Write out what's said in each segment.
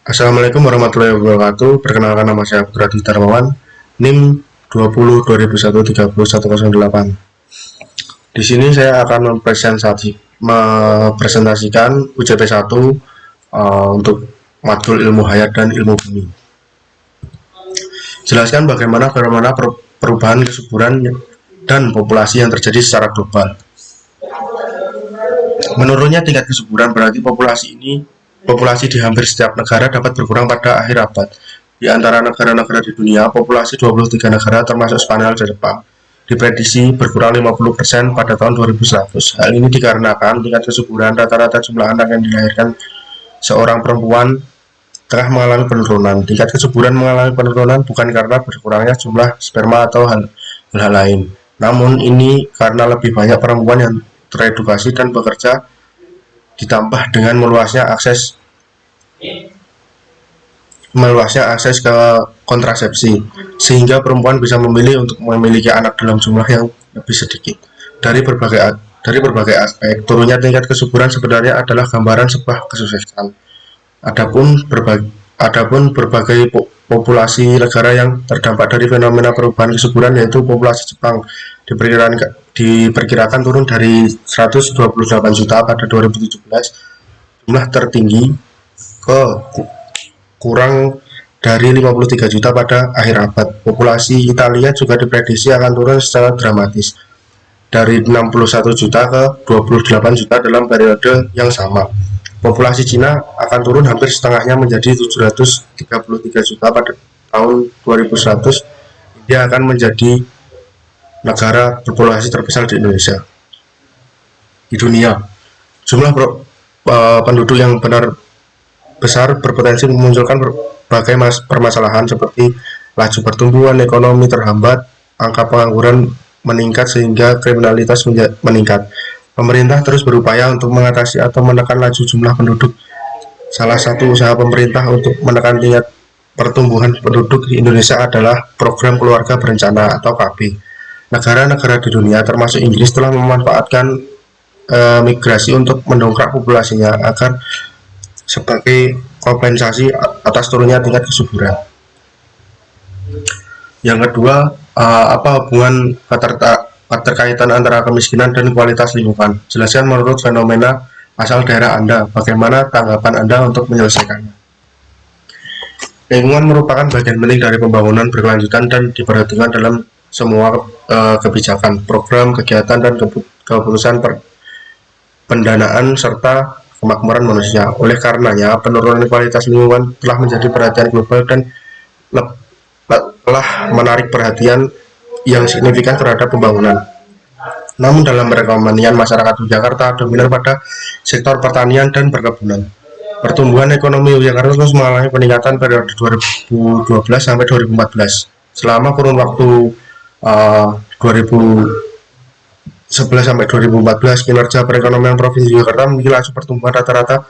Assalamualaikum warahmatullahi wabarakatuh. Perkenalkan, nama saya Putra Darmawan, NIM 20 2001 30108. Di sini saya akan mempresentasikan UJT 1 untuk matkul ilmu hayat dan ilmu bumi. Jelaskan bagaimana fenomena perubahan kesuburan dan populasi yang terjadi secara global. Menurunnya tingkat kesuburan berarti populasi di hampir setiap negara dapat berkurang pada akhir abad. Di antara negara-negara di dunia, populasi 23 negara termasuk Spanyol dan Jepang diprediksi berkurang 50% pada tahun 2100. Hal ini dikarenakan tingkat kesuburan rata-rata jumlah anak yang dilahirkan seorang perempuan telah mengalami penurunan. Tingkat kesuburan mengalami penurunan bukan karena berkurangnya jumlah sperma atau hal lain. Namun ini karena lebih banyak perempuan yang teredukasi dan bekerja, ditambah dengan meluasnya akses ke kontrasepsi, sehingga perempuan bisa memilih untuk memiliki anak dalam jumlah yang lebih sedikit. Dari berbagai aspek, turunnya tingkat kesuburan sebenarnya adalah gambaran sebuah kesuksesan. Adapun berbagai populasi negara yang terdampak dari fenomena perubahan kesuburan, yaitu populasi Jepang diperkirakan turun dari 128 juta pada 2017, jumlah tertinggi, ke kurang dari 53 juta pada akhir abad. Populasi Italia juga diprediksi akan turun secara dramatis, dari 61 juta ke 28 juta dalam periode yang sama. Populasi Cina akan turun hampir setengahnya menjadi 733 juta pada tahun 2100. Dia akan menjadi negara berpopulasi terbesar di dunia. Jumlah penduduk yang besar berpotensi memunculkan berbagai permasalahan seperti laju pertumbuhan ekonomi terhambat, angka pengangguran meningkat sehingga kriminalitas meningkat. Pemerintah terus berupaya untuk mengatasi atau menekan laju jumlah penduduk. Salah satu usaha pemerintah untuk menekan tingkat pertumbuhan penduduk di Indonesia adalah program keluarga berencana atau KB. Negara-negara di dunia termasuk Inggris telah memanfaatkan migrasi untuk mendongkrak populasinya agar sebagai kompensasi atas turunnya tingkat kesuburan. Yang kedua, apa hubungan keterkaitan antara kemiskinan dan kualitas lingkungan? Jelaskan menurut fenomena asal daerah Anda, bagaimana tanggapan Anda untuk menyelesaikannya. Lingkungan merupakan bagian penting dari pembangunan berkelanjutan dan diperhatikan dalam semua kebijakan, program, kegiatan, dan keputusan pendanaan serta kemakmuran manusia. Oleh karenanya, penurunan kualitas lingkungan telah menjadi perhatian global dan telah menarik perhatian yang signifikan terhadap pembangunan. Namun dalam perekonomian masyarakat Yogyakarta dominan pada sektor pertanian dan perkebunan. Pertumbuhan ekonomi Yogyakarta terus mengalami peningkatan periode 2012 sampai 2014. Selama kurun waktu 2011 sampai 2014, kinerja perekonomian Provinsi Yogyakarta memiliki laju pertumbuhan rata-rata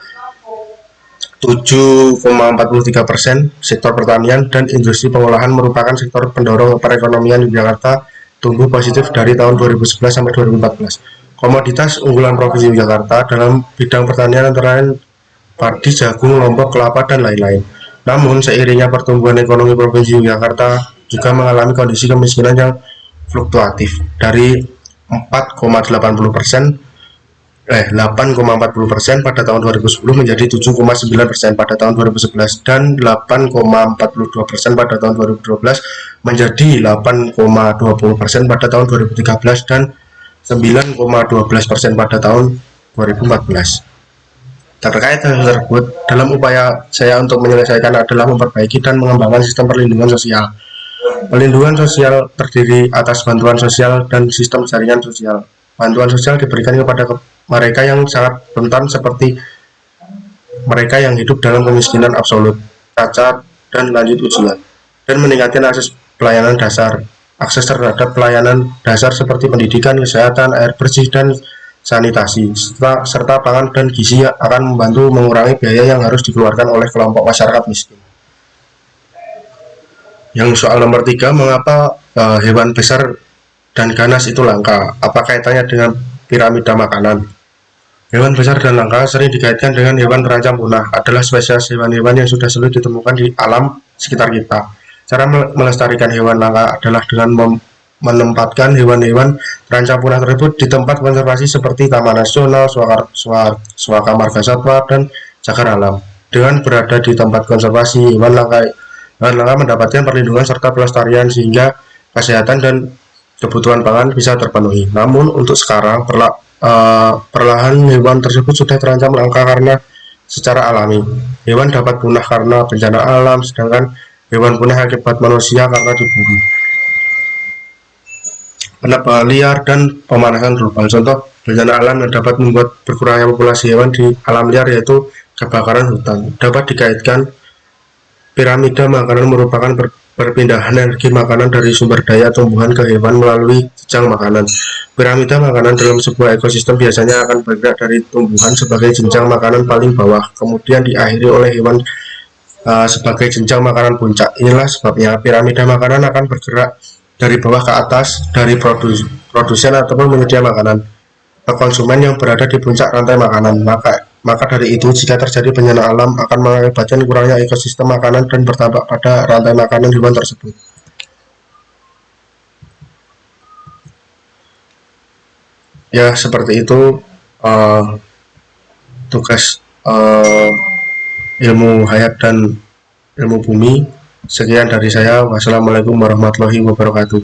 7,43%. Sektor pertanian dan industri pengolahan merupakan sektor pendorong perekonomian Yogyakarta, tumbuh positif dari tahun 2011 sampai 2014. Komoditas unggulan Provinsi Yogyakarta dalam bidang pertanian antara lain padi, jagung, lombok, kelapa, dan lain-lain. Namun seiringnya pertumbuhan ekonomi Provinsi Yogyakarta juga mengalami kondisi kemiskinan yang fluktuatif, dari 8,40% pada tahun 2010 menjadi 7,9% pada tahun 2011 dan 8,42% pada tahun 2012 menjadi 8,20% pada tahun 2013 dan 9,12% pada tahun 2014. Terkait hal tersebut, dalam upaya saya untuk menyelesaikan adalah memperbaiki dan mengembangkan sistem perlindungan sosial. Perlindungan sosial terdiri atas bantuan sosial dan sistem jaringan sosial. Bantuan sosial diberikan kepada mereka yang sangat rentan seperti mereka yang hidup dalam kemiskinan absolut, cacat, dan lanjut usia, dan meningkatkan akses pelayanan dasar. Akses terhadap pelayanan dasar seperti pendidikan, kesehatan, air bersih, dan sanitasi, serta pangan dan gizi akan membantu mengurangi biaya yang harus dikeluarkan oleh kelompok masyarakat miskin. Yang soal nomor 3, mengapa hewan besar dan ganas itu langka? Apa kaitannya dengan piramida makanan? Hewan besar dan langka sering dikaitkan dengan hewan terancam punah, adalah spesies hewan-hewan yang sudah sulit ditemukan di alam sekitar kita. Cara melestarikan hewan langka adalah dengan menempatkan hewan-hewan terancam punah tersebut di tempat konservasi seperti Taman Nasional, Suaka Marga Satwa, dan cagar alam. Dengan berada di tempat konservasi, hewan langka mendapatkan perlindungan serta pelestarian sehingga kesehatan dan kebutuhan pangan bisa terpenuhi. Namun untuk sekarang perlahan hewan tersebut sudah terancam langka karena secara alami. Hewan dapat punah karena bencana alam, sedangkan hewan punah akibat manusia karena diburu, penebangan liar, dan pemanasan global. Contoh bencana alam yang dapat membuat berkurangnya populasi hewan di alam liar yaitu kebakaran hutan. Dapat dikaitkan piramida makanan merupakan perpindahan energi makanan dari sumber daya tumbuhan ke hewan melalui jenjang makanan. Piramida makanan dalam sebuah ekosistem biasanya akan bergerak dari tumbuhan sebagai jenjang makanan paling bawah, kemudian diakhiri oleh hewan sebagai jenjang makanan puncak. Inilah sebabnya piramida makanan akan bergerak dari bawah ke atas, dari produsen ataupun penyedia makanan ke konsumen yang berada di puncak rantai makanan. Maka dari itu, jika terjadi bencana alam akan mengakibatkan kurangnya ekosistem makanan dan berdampak pada rantai makanan hewan tersebut. Ya, seperti itu tugas ilmu hayat dan ilmu bumi. Sekian dari saya. Wassalamualaikum warahmatullahi wabarakatuh.